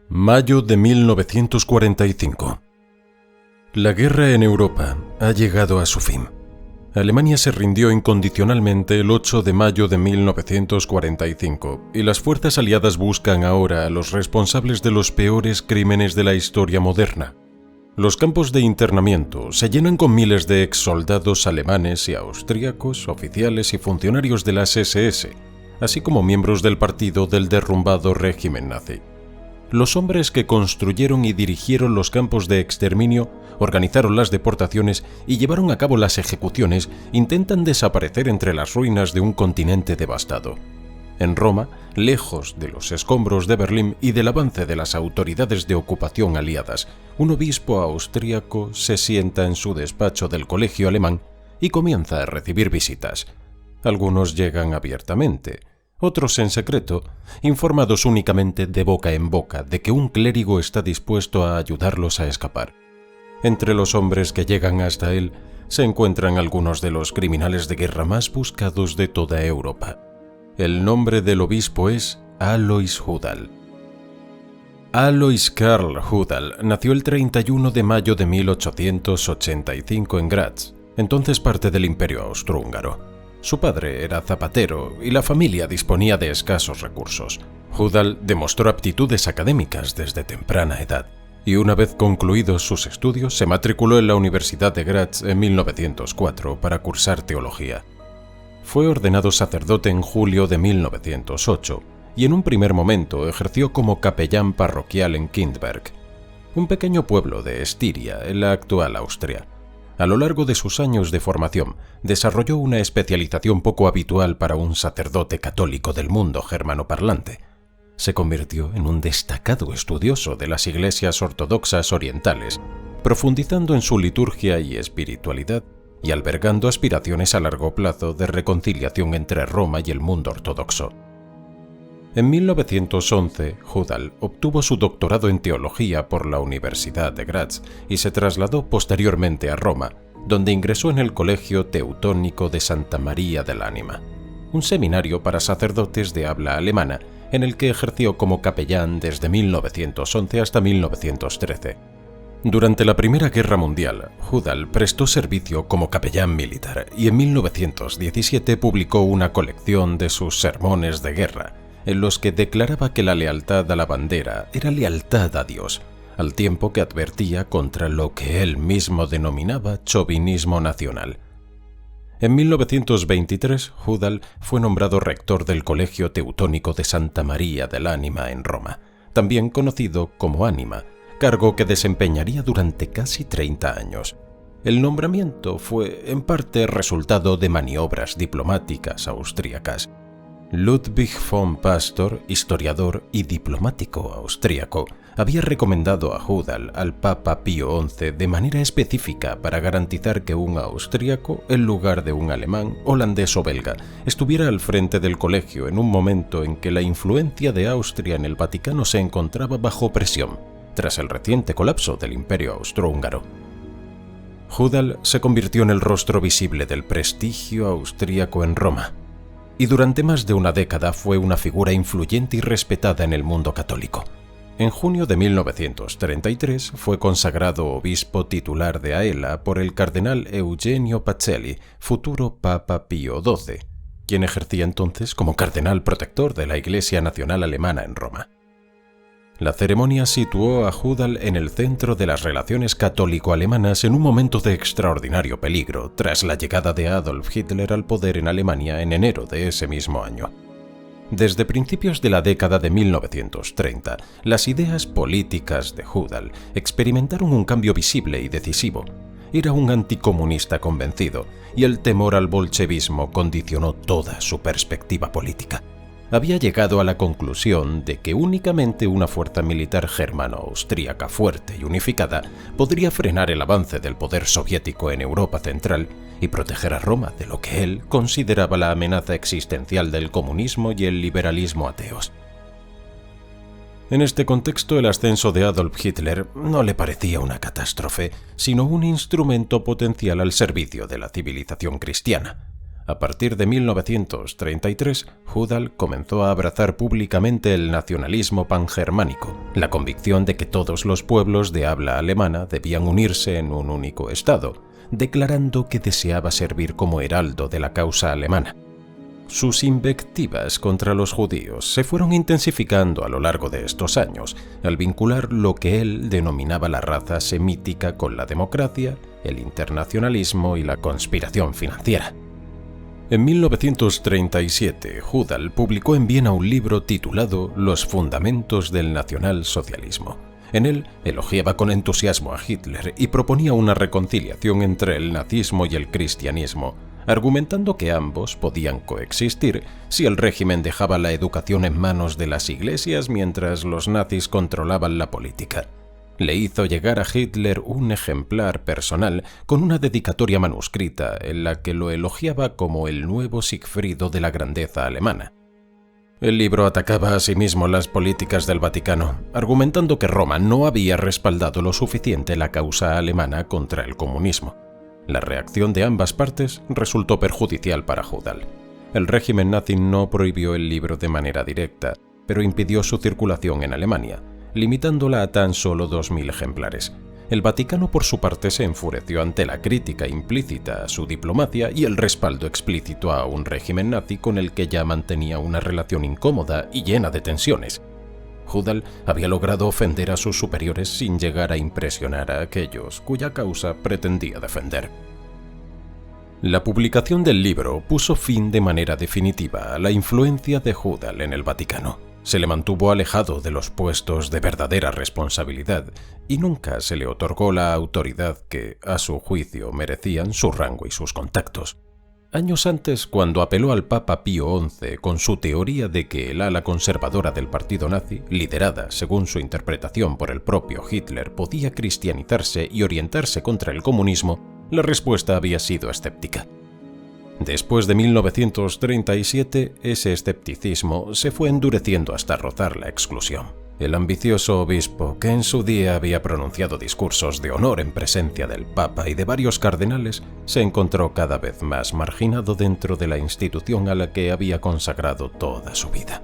Mayo de 1945. La guerra en Europa ha llegado a su fin. Alemania se rindió incondicionalmente el 8 de mayo de 1945 y las fuerzas aliadas buscan ahora a los responsables de los peores crímenes de la historia moderna. Los campos de internamiento se llenan con miles de exsoldados alemanes y austríacos, oficiales y funcionarios de las SS, así como miembros del partido del derrumbado régimen nazi. Los hombres que construyeron y dirigieron los campos de exterminio, organizaron las deportaciones y llevaron a cabo las ejecuciones intentan desaparecer entre las ruinas de un continente devastado. En Roma, lejos de los escombros de Berlín y del avance de las autoridades de ocupación aliadas, un obispo austríaco se sienta en su despacho del colegio alemán y comienza a recibir visitas. Algunos llegan abiertamente, otros en secreto, informados únicamente de boca en boca de que un clérigo está dispuesto a ayudarlos a escapar. Entre los hombres que llegan hasta él se encuentran algunos de los criminales de guerra más buscados de toda Europa. El nombre del obispo es Alois Hudal. Alois Karl Hudal nació el 31 de mayo de 1885 en Graz, entonces parte del Imperio Austrohúngaro. Su padre era zapatero y la familia disponía de escasos recursos. Hudal demostró aptitudes académicas desde temprana edad y una vez concluidos sus estudios se matriculó en la Universidad de Graz en 1904 para cursar teología. Fue ordenado sacerdote en julio de 1908 y en un primer momento ejerció como capellán parroquial en Kindberg, un pequeño pueblo de Estiria en la actual Austria. A lo largo de sus años de formación, desarrolló una especialización poco habitual para un sacerdote católico del mundo germanoparlante. Se convirtió en un destacado estudioso de las iglesias ortodoxas orientales, profundizando en su liturgia y espiritualidad y albergando aspiraciones a largo plazo de reconciliación entre Roma y el mundo ortodoxo. En 1911, Hudal obtuvo su doctorado en teología por la Universidad de Graz y se trasladó posteriormente a Roma, donde ingresó en el Colegio Teutónico de Santa María del Ánima, un seminario para sacerdotes de habla alemana en el que ejerció como capellán desde 1911 hasta 1913. Durante la Primera Guerra Mundial, Hudal prestó servicio como capellán militar y en 1917 publicó una colección de sus sermones de guerra, en los que declaraba que la lealtad a la bandera era lealtad a Dios, al tiempo que advertía contra lo que él mismo denominaba chauvinismo nacional. En 1923, Hudal fue nombrado rector del Colegio Teutónico de Santa María del Ánima en Roma, también conocido como Ánima, cargo que desempeñaría durante casi 30 años. El nombramiento fue, en parte, resultado de maniobras diplomáticas austríacas. Ludwig von Pastor, historiador y diplomático austríaco, había recomendado a Hudal al Papa Pío XI de manera específica para garantizar que un austríaco, en lugar de un alemán, holandés o belga, estuviera al frente del colegio en un momento en que la influencia de Austria en el Vaticano se encontraba bajo presión, tras el reciente colapso del Imperio Austrohúngaro. Hudal se convirtió en el rostro visible del prestigio austríaco en Roma, y durante más de una década fue una figura influyente y respetada en el mundo católico. En junio de 1933 fue consagrado obispo titular de Aela por el cardenal Eugenio Pacelli, futuro Papa Pío XII, quien ejercía entonces como cardenal protector de la Iglesia Nacional Alemana en Roma. La ceremonia situó a Hudal en el centro de las relaciones católico-alemanas en un momento de extraordinario peligro tras la llegada de Adolf Hitler al poder en Alemania en enero de ese mismo año. Desde principios de la década de 1930, las ideas políticas de Hudal experimentaron un cambio visible y decisivo. Era un anticomunista convencido y el temor al bolchevismo condicionó toda su perspectiva política. Había llegado a la conclusión de que únicamente una fuerza militar germano-austríaca fuerte y unificada podría frenar el avance del poder soviético en Europa Central y proteger a Roma de lo que él consideraba la amenaza existencial del comunismo y el liberalismo ateos. En este contexto, el ascenso de Adolf Hitler no le parecía una catástrofe, sino un instrumento potencial al servicio de la civilización cristiana. A partir de 1933, Hudal comenzó a abrazar públicamente el nacionalismo pangermánico, la convicción de que todos los pueblos de habla alemana debían unirse en un único Estado, declarando que deseaba servir como heraldo de la causa alemana. Sus invectivas contra los judíos se fueron intensificando a lo largo de estos años, al vincular lo que él denominaba la raza semítica con la democracia, el internacionalismo y la conspiración financiera. En 1937, Hudal publicó en Viena un libro titulado Los fundamentos del nacionalsocialismo. En él elogiaba con entusiasmo a Hitler y proponía una reconciliación entre el nazismo y el cristianismo, argumentando que ambos podían coexistir si el régimen dejaba la educación en manos de las iglesias mientras los nazis controlaban la política. Le hizo llegar a Hitler un ejemplar personal con una dedicatoria manuscrita en la que lo elogiaba como el nuevo Sigfrido de la grandeza alemana. El libro atacaba asimismo las políticas del Vaticano, argumentando que Roma no había respaldado lo suficiente la causa alemana contra el comunismo. La reacción de ambas partes resultó perjudicial para Hudal. El régimen nazi no prohibió el libro de manera directa, pero impidió su circulación en Alemania, limitándola a tan solo 2.000 ejemplares. El Vaticano, por su parte, se enfureció ante la crítica implícita a su diplomacia y el respaldo explícito a un régimen nazi con el que ya mantenía una relación incómoda y llena de tensiones. Hudal había logrado ofender a sus superiores sin llegar a impresionar a aquellos cuya causa pretendía defender. La publicación del libro puso fin de manera definitiva a la influencia de Hudal en el Vaticano. Se le mantuvo alejado de los puestos de verdadera responsabilidad y nunca se le otorgó la autoridad que, a su juicio, merecían su rango y sus contactos. Años antes, cuando apeló al Papa Pío XI con su teoría de que el ala conservadora del partido nazi, liderada, según su interpretación, por el propio Hitler, podía cristianizarse y orientarse contra el comunismo, la respuesta había sido escéptica. Después de 1937, ese escepticismo se fue endureciendo hasta rozar la exclusión. El ambicioso obispo, que en su día había pronunciado discursos de honor en presencia del Papa y de varios cardenales, se encontró cada vez más marginado dentro de la institución a la que había consagrado toda su vida.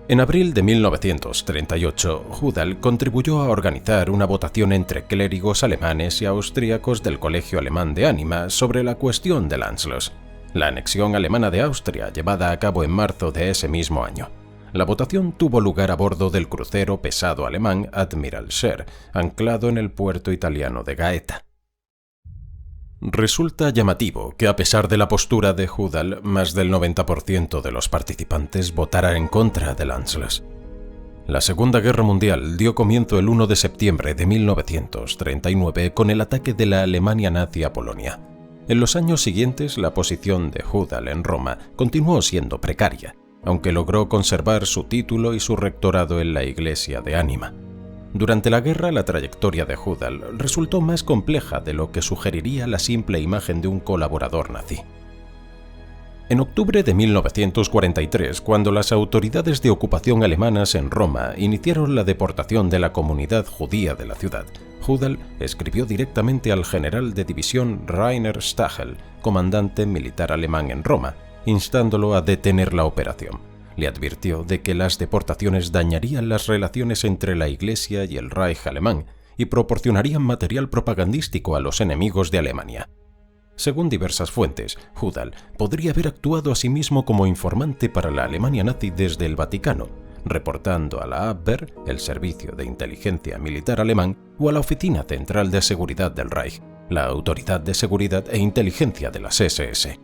En abril de 1938, Hudal contribuyó a organizar una votación entre clérigos alemanes y austríacos del Colegio Alemán de Ánima sobre la cuestión del Anschluss, la anexión alemana de Austria, llevada a cabo en marzo de ese mismo año. La votación tuvo lugar a bordo del crucero pesado alemán Admiral Scheer, anclado en el puerto italiano de Gaeta. Resulta llamativo que, a pesar de la postura de Hudal, más del 90% de los participantes votaran en contra del Anschluss. La Segunda Guerra Mundial dio comienzo el 1 de septiembre de 1939 con el ataque de la Alemania nazi a Polonia. En los años siguientes, la posición de Hudal en Roma continuó siendo precaria, aunque logró conservar su título y su rectorado en la iglesia de Ánima. Durante la guerra, la trayectoria de Hudal resultó más compleja de lo que sugeriría la simple imagen de un colaborador nazi. En octubre de 1943, cuando las autoridades de ocupación alemanas en Roma iniciaron la deportación de la comunidad judía de la ciudad, Hudal escribió directamente al general de división Rainer Stachel, comandante militar alemán en Roma, instándolo a detener la operación. Le advirtió de que las deportaciones dañarían las relaciones entre la Iglesia y el Reich alemán y proporcionarían material propagandístico a los enemigos de Alemania. Según diversas fuentes, Hudal podría haber actuado asimismo como informante para la Alemania nazi desde el Vaticano, reportando a la Abwehr, el servicio de inteligencia militar alemán, o a la Oficina Central de Seguridad del Reich, la Autoridad de Seguridad e Inteligencia de las SS.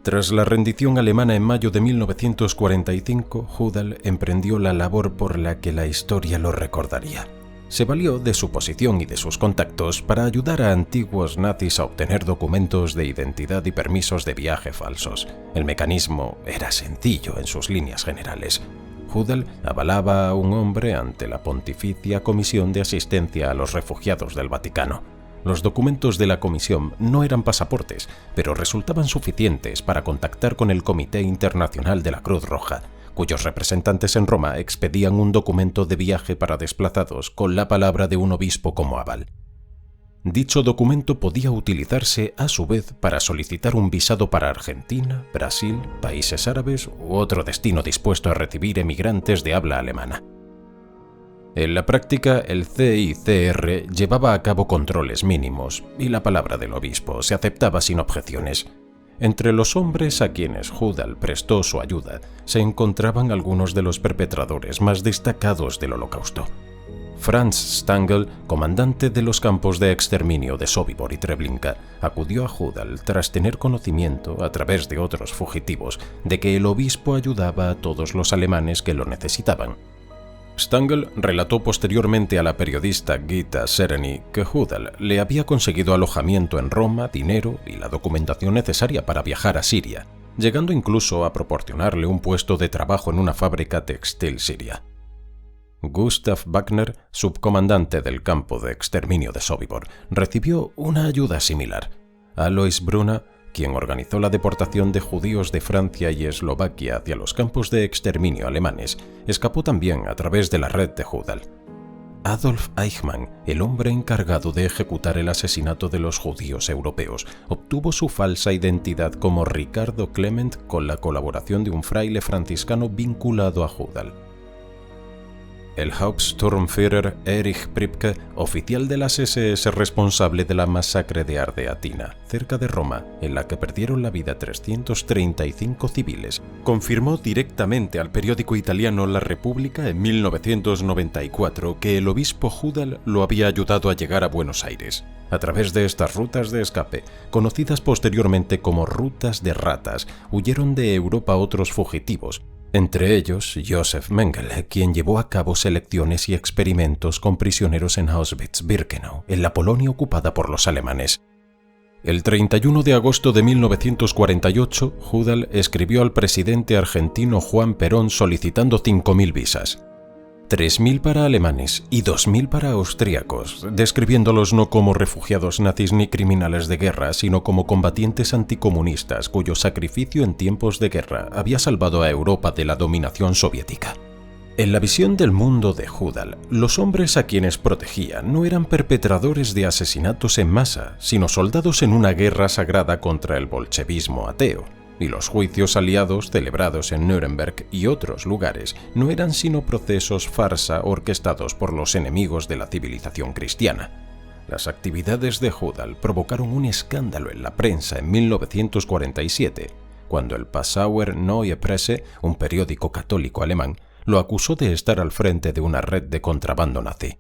Tras la rendición alemana en mayo de 1945, Hudal emprendió la labor por la que la historia lo recordaría. Se valió de su posición y de sus contactos para ayudar a antiguos nazis a obtener documentos de identidad y permisos de viaje falsos. El mecanismo era sencillo en sus líneas generales. Hudal avalaba a un hombre ante la Pontificia Comisión de Asistencia a los Refugiados del Vaticano. Los documentos de la comisión no eran pasaportes, pero resultaban suficientes para contactar con el Comité Internacional de la Cruz Roja, cuyos representantes en Roma expedían un documento de viaje para desplazados con la palabra de un obispo como aval. Dicho documento podía utilizarse a su vez para solicitar un visado para Argentina, Brasil, países árabes u otro destino dispuesto a recibir emigrantes de habla alemana. En la práctica, el CICR llevaba a cabo controles mínimos y la palabra del obispo se aceptaba sin objeciones. Entre los hombres a quienes Judal prestó su ayuda se encontraban algunos de los perpetradores más destacados del Holocausto. Franz Stangl, comandante de los campos de exterminio de Sobibor y Treblinka, acudió a Judal tras tener conocimiento, a través de otros fugitivos, de que el obispo ayudaba a todos los alemanes que lo necesitaban. Stangl relató posteriormente a la periodista Gita Sereny que Judal le había conseguido alojamiento en Roma, dinero y la documentación necesaria para viajar a Siria, llegando incluso a proporcionarle un puesto de trabajo en una fábrica textil siria. Gustav Wagner, subcomandante del campo de exterminio de Sobibor, recibió una ayuda similar. Alois Bruna, quien organizó la deportación de judíos de Francia y Eslovaquia hacia los campos de exterminio alemanes, escapó también a través de la red de Judal. Adolf Eichmann, el hombre encargado de ejecutar el asesinato de los judíos europeos, obtuvo su falsa identidad como Ricardo Clement con la colaboración de un fraile franciscano vinculado a Judal. El Hauptsturmführer Erich Priebke, oficial de las SS responsable de la masacre de Ardeatina, cerca de Roma, en la que perdieron la vida 335 civiles, confirmó directamente al periódico italiano La Repubblica en 1994 que el obispo Judal lo había ayudado a llegar a Buenos Aires. A través de estas rutas de escape, conocidas posteriormente como rutas de ratas, huyeron de Europa otros fugitivos, entre ellos Josef Mengele, quien llevó a cabo selecciones y experimentos con prisioneros en Auschwitz-Birkenau, en la Polonia ocupada por los alemanes. El 31 de agosto de 1948, Judal escribió al presidente argentino Juan Perón solicitando 5.000 visas. 3.000 para alemanes y 2.000 para austríacos, describiéndolos no como refugiados nazis ni criminales de guerra, sino como combatientes anticomunistas cuyo sacrificio en tiempos de guerra había salvado a Europa de la dominación soviética. En la visión del mundo de Judal, los hombres a quienes protegía no eran perpetradores de asesinatos en masa, sino soldados en una guerra sagrada contra el bolchevismo ateo. Y los juicios aliados celebrados en Nuremberg y otros lugares no eran sino procesos farsa orquestados por los enemigos de la civilización cristiana. Las actividades de Judal provocaron un escándalo en la prensa en 1947, cuando el Passauer Neue Presse, un periódico católico alemán, lo acusó de estar al frente de una red de contrabando nazi.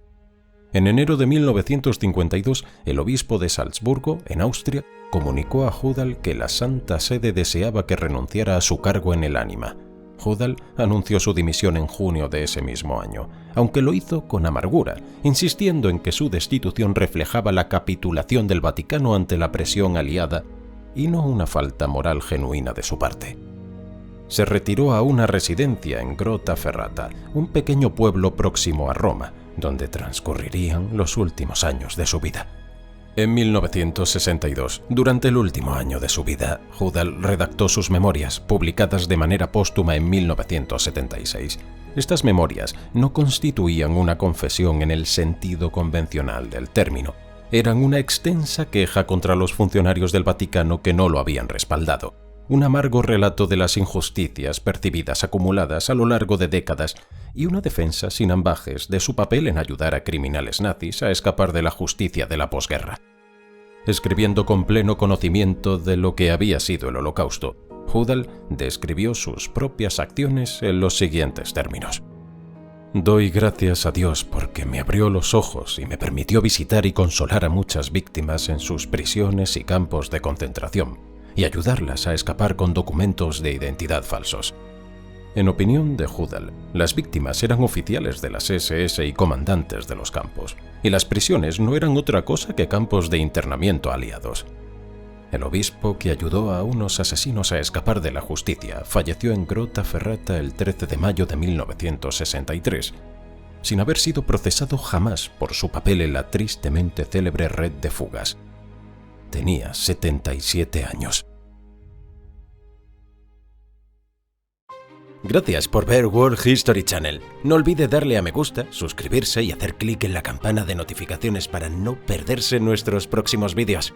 En enero de 1952, el obispo de Salzburgo, en Austria, comunicó a Judal que la Santa Sede deseaba que renunciara a su cargo en el Ánima. Judal anunció su dimisión en junio de ese mismo año, aunque lo hizo con amargura, insistiendo en que su destitución reflejaba la capitulación del Vaticano ante la presión aliada y no una falta moral genuina de su parte. Se retiró a una residencia en Grottaferrata, un pequeño pueblo próximo a Roma, donde transcurrirían los últimos años de su vida. En 1962, durante el último año de su vida, Judal redactó sus memorias, publicadas de manera póstuma en 1976. Estas memorias no constituían una confesión en el sentido convencional del término. Eran una extensa queja contra los funcionarios del Vaticano que no lo habían respaldado. Un amargo relato de las injusticias percibidas acumuladas a lo largo de décadas y una defensa sin ambajes de su papel en ayudar a criminales nazis a escapar de la justicia de la posguerra. Escribiendo con pleno conocimiento de lo que había sido el Holocausto, Judal describió sus propias acciones en los siguientes términos. Doy gracias a Dios porque me abrió los ojos y me permitió visitar y consolar a muchas víctimas en sus prisiones y campos de concentración, y ayudarlas a escapar con documentos de identidad falsos. En opinión de Judal, las víctimas eran oficiales de las SS y comandantes de los campos, y las prisiones no eran otra cosa que campos de internamiento aliados. El obispo que ayudó a unos asesinos a escapar de la justicia falleció en Grottaferrata el 13 de mayo de 1963, sin haber sido procesado jamás por su papel en la tristemente célebre red de fugas. Tenía 77 años. Gracias por ver World History Channel. No olvide darle a me gusta, suscribirse y hacer clic en la campana de notificaciones para no perderse nuestros próximos vídeos.